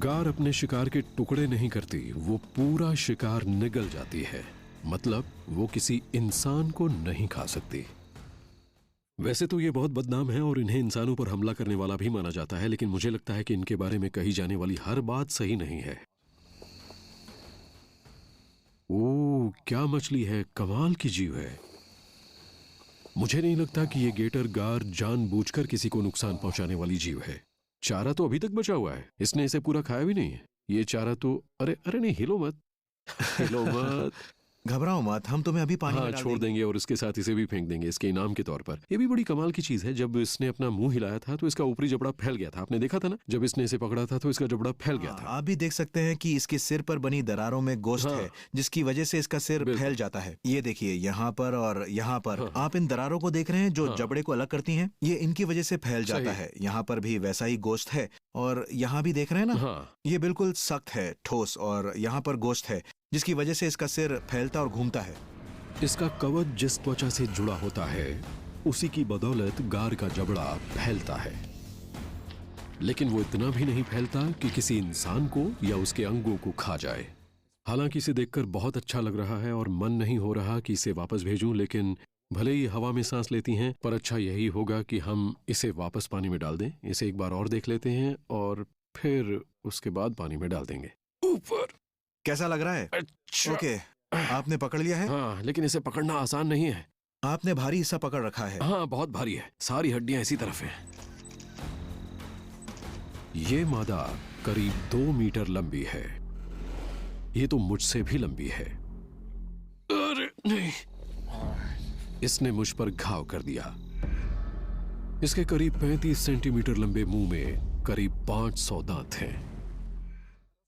गार अपने शिकार के टुकड़े नहीं करती, वो पूरा शिकार निगल जाती है। मतलब वो किसी इंसान को नहीं खा सकती। वैसे तो ये बहुत बदनाम है और इन्हें इंसानों पर हमला करने वाला भी माना जाता है, लेकिन मुझे लगता है कि इनके बारे में कही जाने वाली हर बात सही नहीं है। ओह, क्या मछली है, कमाल की जीव है। मुझे नहीं लगता कि ये गेटर गार जानबूझकर किसी को नुकसान पहुंचाने वाली जीव है। चारा तो अभी तक बचा हुआ है, इसने इसे पूरा खाया भी नहीं है। ये चारा तो अरे अरे नहीं, हिलो मत, हिलो मत। घबराओ मत, हम तुम्हें अभी पानी हाँ, में डाल छोड़ देंगे और इसके साथ इसे भी फेंक देंगे इसके इनाम के तौर पर। ये भी बड़ी कमाल की चीज है। जब इसने अपना मुंह हिलाया था तो इसका ऊपरी जबड़ा फैल गया था। आपने देखा था ना, जब इसने इसे पकड़ा था तो इसका जबड़ा फैल गया था। आप भी देख सकते हैं कि इसके सिर पर बनी दरारों में गोश्त हाँ। है, जिसकी वजह से इसका सिर बिल्कुल। फैल जाता है। ये देखिए, यहाँ पर और यहाँ पर हाँ। आप इन दरारों को देख रहे हैं जो हाँ। जबड़े को अलग करती हैं। ये इनकी वजह से फैल जाता सही। है। यहाँ पर भी वैसा ही गोश्त है और यहाँ भी देख रहे हैं ना, हाँ, ये बिल्कुल सख्त है, ठोस, और यहाँ पर गोश्त है जिसकी वजह से इसका सिर फैलता और घूमता है। इसका कवच जिस त्वचा से जुड़ा होता है उसी की बदौलत गार का जबड़ा फैलता है, लेकिन वो इतना भी नहीं फैलता कि किसी इंसान को या उसके अंगों को खा जाए। हालांकि इसे देखकर बहुत अच्छा लग रहा है और मन नहीं हो रहा कि इसे वापस भेजूं, लेकिन भले ही हवा में सांस लेती हैं, पर अच्छा यही होगा कि हम इसे वापस पानी में डाल दें। इसे एक बार और देख लेते हैं और फिर उसके बाद पानी में डाल देंगे। ऊपर। कैसा लग रहा है? अच्छा। ओके, आपने पकड़ लिया है। हाँ, लेकिन इसे पकड़ना आसान नहीं है। आपने भारी हिस्सा पकड़ रखा है। हाँ, बहुत भारी है, सारी हड्डियां इसी तरफ हैं। ये मादा करीब 2 मीटर लंबी है। ये तो मुझसे भी लंबी है। अरे नहीं, इसने मुझ पर घाव कर दिया। इसके करीब 35 सेंटीमीटर लंबे मुंह में करीब 500 दांत हैं।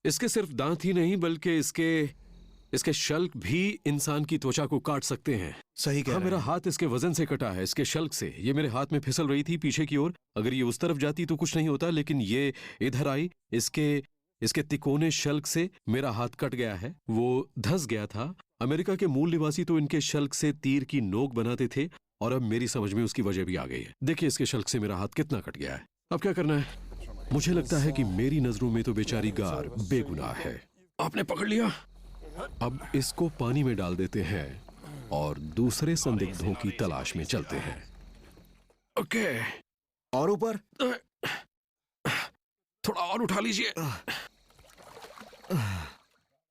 इसके सिर्फ दांत ही नहीं बल्कि इसके शल्क भी इंसान की त्वचा को काट सकते हैं। सही कह हाँ, रहे मेरा हैं। हाथ इसके वजन से कटा है, इसके शल्क से। ये मेरे हाथ में फिसल रही थी पीछे की ओर। अगर ये उस तरफ जाती तो कुछ नहीं होता, लेकिन ये इधर आई। इसके तिकोने शल्क से मेरा हाथ कट गया है, वो धंस गया था। अमेरिका के मूल निवासी तो इनके शल्क से तीर की नोक बनाते थे और अब मेरी समझ में उसकी वजह भी आ गई है। देखिए इसके शल्क से मेरा हाथ कितना कट गया है। अब क्या करना है? मुझे लगता है कि मेरी नजरों में तो बेचारी गार बेगुनाह है। आपने पकड़ लिया। अब इसको पानी में डाल देते हैं और दूसरे संदिग्धों की तलाश में चलते हैं। ओके, और ऊपर थोड़ा और उठा लीजिए।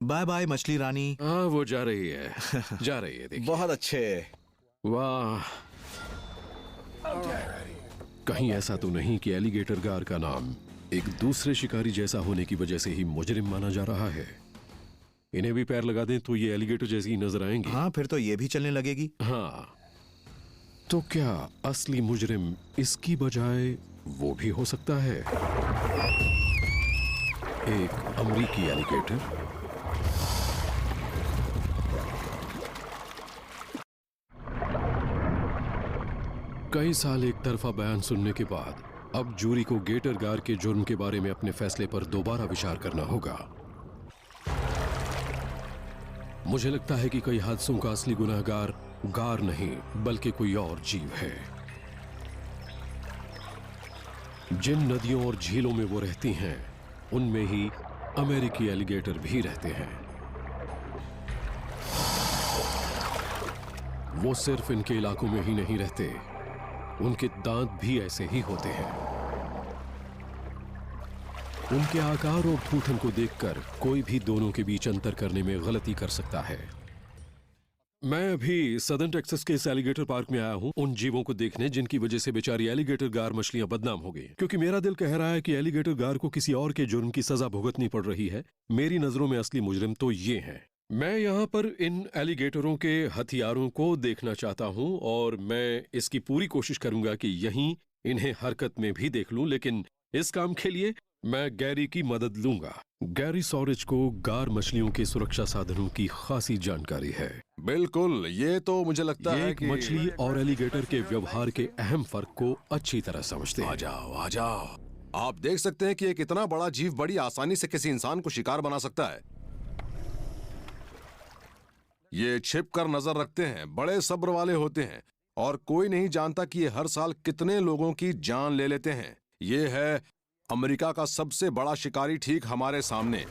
बाय बाय मछली रानी। हाँ, वो जा रही है, जा रही है। देखिए, बहुत अच्छे। वाह। कहीं ऐसा तो नहीं कि एलिगेटर गार का नाम एक दूसरे शिकारी जैसा होने की वजह से ही मुजरिम माना जा रहा है? इन्हें भी पैर लगा दें तो ये एलिगेटर जैसी ही नजर आएंगे। हाँ, फिर तो ये भी चलने लगेगी। हाँ, तो क्या असली मुजरिम इसकी बजाय वो भी हो सकता है? एक अमेरिकी एलिगेटर। कई साल एक तरफा बयान सुनने के बाद अब जूरी को गेटर गार के जुर्म के बारे में अपने फैसले पर दोबारा विचार करना होगा। मुझे लगता है कि कई हादसों का असली गुनहगार गार नहीं बल्कि कोई और जीव है। जिन नदियों और झीलों में वो रहती हैं, उनमें ही अमेरिकी एलिगेटर भी रहते हैं। वो सिर्फ इनके इलाकों में ही नहीं रहते, उनके दांत भी ऐसे ही होते हैं। उनके आकार और थूथन को देखकर कोई भी दोनों के बीच अंतर करने में गलती कर सकता है। मैं अभी सदर्न टेक्सास के इस एलिगेटर पार्क में आया हूं उन जीवों को देखने जिनकी वजह से बेचारी एलिगेटर गार मछलियां बदनाम हो गई। क्योंकि मेरा दिल कह रहा है कि एलिगेटर गार को किसी और के जुर्म की सजा भुगतनी पड़ रही है। मेरी नजरों में असली मुजरिम तो ये हैं। मैं यहाँ पर इन एलिगेटरों के हथियारों को देखना चाहता हूँ और मैं इसकी पूरी कोशिश करूंगा कि यहीं इन्हें हरकत में भी देख लूं, लेकिन इस काम के लिए मैं गैरी की मदद लूंगा। गैरी सॉरिज को गार मछलियों के सुरक्षा साधनों की खासी जानकारी है। बिल्कुल, ये तो मुझे लगता ये है एक कि मछली और एलिगेटर के व्यवहार के अहम फर्क को अच्छी तरह समझते हैं। आ जाओ, आ जाओ। आप देख सकते हैं कि एक इतना बड़ा जीव बड़ी आसानी से किसी इंसान को शिकार बना सकता है। ये छिप कर नजर रखते हैं, बड़े सब्र वाले होते हैं। और कोई नहीं जानता कि ये हर साल कितने लोगों की जान ले लेते हैं। ये है अमेरिका का सबसे बड़ा शिकारी ठीक हमारे सामने।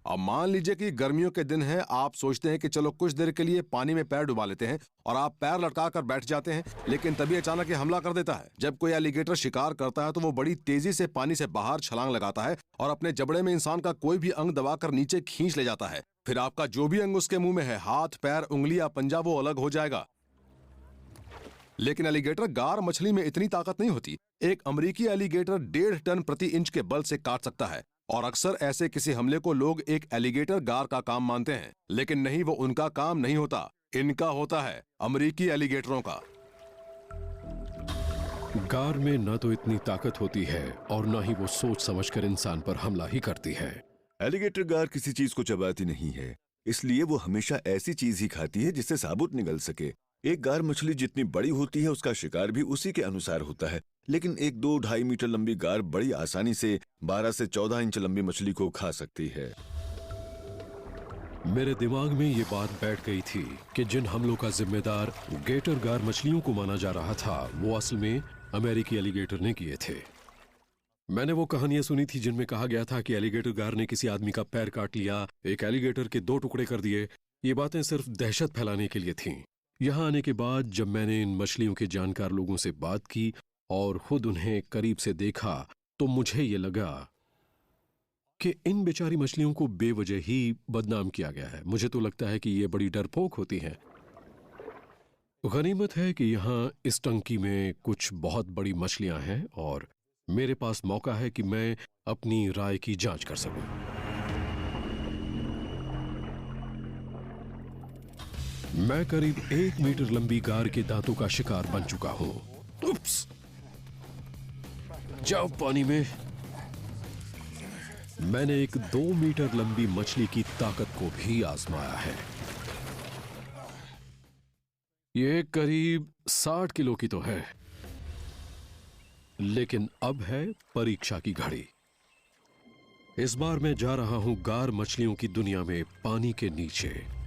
अब मान लीजिए कि गर्मियों के दिन हैं, आप सोचते हैं कि चलो कुछ देर के लिए पानी में पैर डुबा लेते हैं और आप पैर लटका कर बैठ जाते हैं, लेकिन तभी अचानक ये हमला कर देता है। जब कोई एलिगेटर शिकार करता है तो वो बड़ी तेजी से पानी से बाहर छलांग लगाता है और अपने जबड़े में इंसान का कोई भी अंग दबाकर नीचे खींच ले जाता है। फिर आपका जो भी अंग उसके मुंह में है, हाथ, पैर, उंगली या पंजा, वो अलग हो जाएगा। लेकिन एलिगेटर गार मछली में इतनी ताकत नहीं होती। एक अमेरिकी एलिगेटर 1.5 टन प्रति इंच के बल से काट सकता है और अक्सर ऐसे किसी हमले को लोग एक एलिगेटर गार का काम मानते हैं, लेकिन नहीं, वो उनका काम नहीं होता, इनका होता है, अमेरिकी एलिगेटरों का। गार में न तो इतनी ताकत होती है और न ही वो सोच समझकर इंसान पर हमला ही करती है। एलिगेटर गार किसी चीज को चबाती नहीं है, इसलिए वो हमेशा ऐसी चीज ही खाती है जिससे साबुत निगल सके। एक गार मछली जितनी बड़ी होती है उसका शिकार भी उसी के अनुसार होता है, लेकिन एक 2-2.5 मीटर लंबी गार बड़ी आसानी से 12 से 14 इंच लंबी मछली को खा सकती है। मेरे दिमाग में ये बात बैठ गई थी कि जिन हमलों का जिम्मेदार गेटर गार मछलियों को माना जा रहा था वो असल में अमेरिकी एलिगेटर ने किए थे। मैंने वो कहानियां सुनी थी जिनमें कहा गया था कि एलिगेटर गार ने किसी आदमी का पैर काट लिया, एक एलिगेटर के 2 टुकड़े कर दिए। ये बातें सिर्फ दहशत फैलाने के लिए थीं। यहाँ आने के बाद जब मैंने इन मछलियों के जानकार लोगों से बात की और खुद उन्हें करीब से देखा तो मुझे ये लगा कि इन बेचारी मछलियों को बेवजह ही बदनाम किया गया है। मुझे तो लगता है कि ये बड़ी डरपोक होती हैं। गनीमत है कि यहाँ इस टंकी में कुछ बहुत बड़ी मछलियां हैं और मेरे पास मौका है कि मैं अपनी राय की जांच कर सकूं। मैं करीब 1 मीटर लंबी गार के दांतों का शिकार बन चुका हूं। उप्स! जाओ पानी में। मैंने एक 2 मीटर लंबी मछली की ताकत को भी आजमाया है। ये करीब 60 किलो की तो है, लेकिन अब है परीक्षा की घड़ी। इस बार मैं जा रहा हूं गार मछलियों की दुनिया में, पानी के नीचे।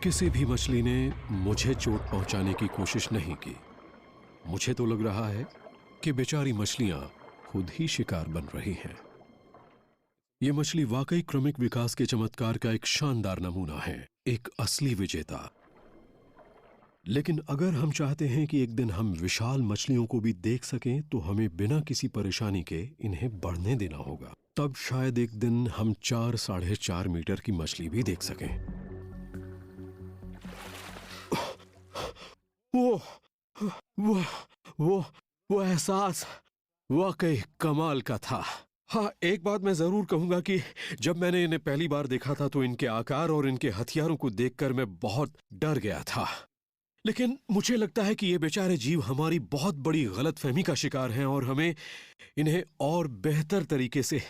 किसी भी मछली ने मुझे चोट पहुंचाने की कोशिश नहीं की। मुझे तो लग रहा है कि बेचारी मछलियां खुद ही शिकार बन रही हैं। यह मछली वाकई क्रमिक विकास के चमत्कार का एक शानदार नमूना है, एक असली विजेता। लेकिन अगर हम चाहते हैं कि एक दिन हम विशाल मछलियों को भी देख सकें तो हमें बिना किसी परेशानी के इन्हें बढ़ने देना होगा। तब शायद एक दिन हम 4-4.5 मीटर की मछली भी देख सकें। वो एहसास वाकई कमाल का था। हाँ, एक बात मैं जरूर कहूंगा कि जब मैंने इन्हें पहली बार देखा था तो इनके आकार और इनके हथियारों को देखकर मैं बहुत डर गया था। लेकिन मुझे लगता है कि ये बेचारे जीव हमारी बहुत बड़ी गलतफहमी का शिकार हैं और हमें इन्हें और बेहतर तरीके से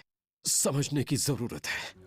समझने की जरूरत है।